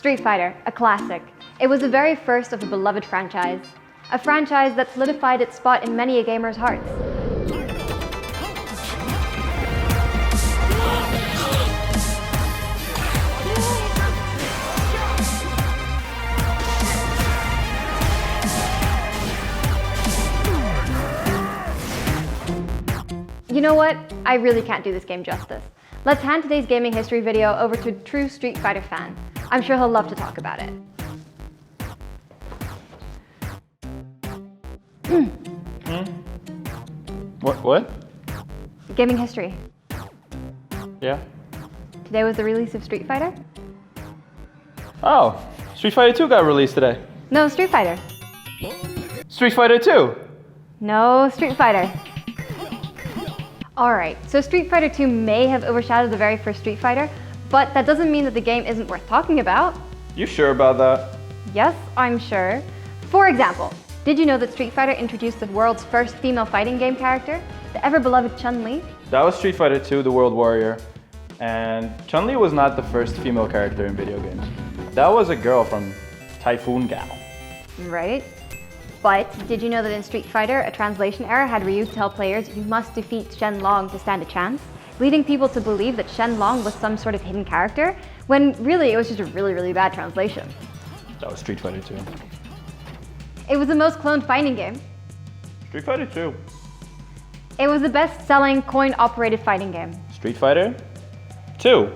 Street Fighter, a classic. It was the very first of a beloved franchise. A franchise that solidified its spot in many a gamer's hearts. You know what? I really can't do this game justice. Let's hand today's gaming history video over to a true Street Fighter fan. I'm sure he'll love to talk about it. What? Gaming history. Yeah. Today was the release of Street Fighter? Oh, Street Fighter 2 got released today. No, Street Fighter. Street Fighter 2? No, Street Fighter. Alright, so Street Fighter 2 may have overshadowed the very first Street Fighter, but that doesn't mean that the game isn't worth talking about. You sure about that? Yes, I'm sure. For example, did you know that Street Fighter introduced the world's first female fighting game character, the ever-beloved Chun-Li? That was Street Fighter 2, the World Warrior. And Chun-Li was not the first female character in video games. That was a girl from Typhoon Gal. Right. But did you know that in Street Fighter, a translation error had Ryu tell players you must defeat Shen Long to stand a chance, leading people to believe that Shen Long was some sort of hidden character, when really it was just a really bad translation. That was Street Fighter 2. It was the most cloned fighting game. Street Fighter 2. It was the best-selling coin-operated fighting game. Street Fighter 2.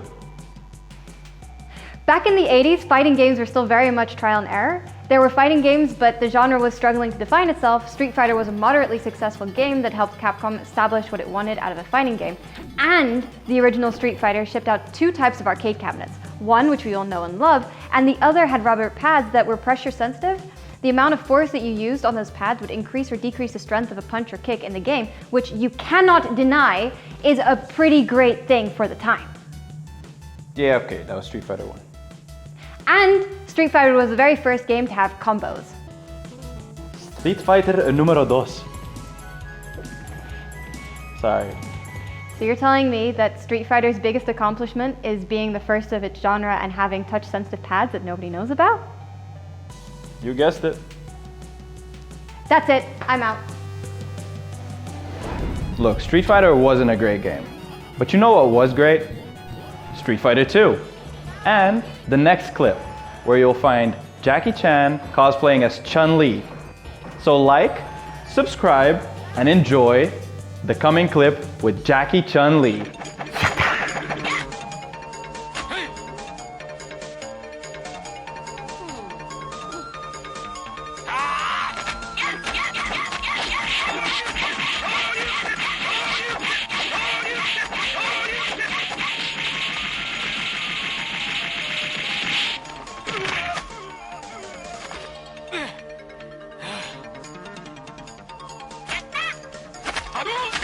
Back in the 80s, fighting games were still very much trial and error. There were fighting games, but the genre was struggling to define itself. Street Fighter was a moderately successful game that helped Capcom establish what it wanted out of a fighting game. And the original Street Fighter shipped out two types of arcade cabinets. One, which we all know and love, and the other had rubber pads that were pressure sensitive. The amount of force that you used on those pads would increase or decrease the strength of a punch or kick in the game, which you cannot deny is a pretty great thing for the time. Yeah, okay, that was Street Fighter 1. And Street Fighter was the very first game to have combos. Street Fighter número 2. Sorry. So you're telling me that Street Fighter's biggest accomplishment is being the first of its genre and having touch-sensitive pads that nobody knows about? You guessed it. That's it, I'm out. Look, Street Fighter wasn't a great game. But you know what was great? Street Fighter 2. And the next clip, where you'll find Jackie Chan cosplaying as Chun-Li. So like, subscribe, and enjoy the coming clip with Jackie Chun-Li. Hadouken!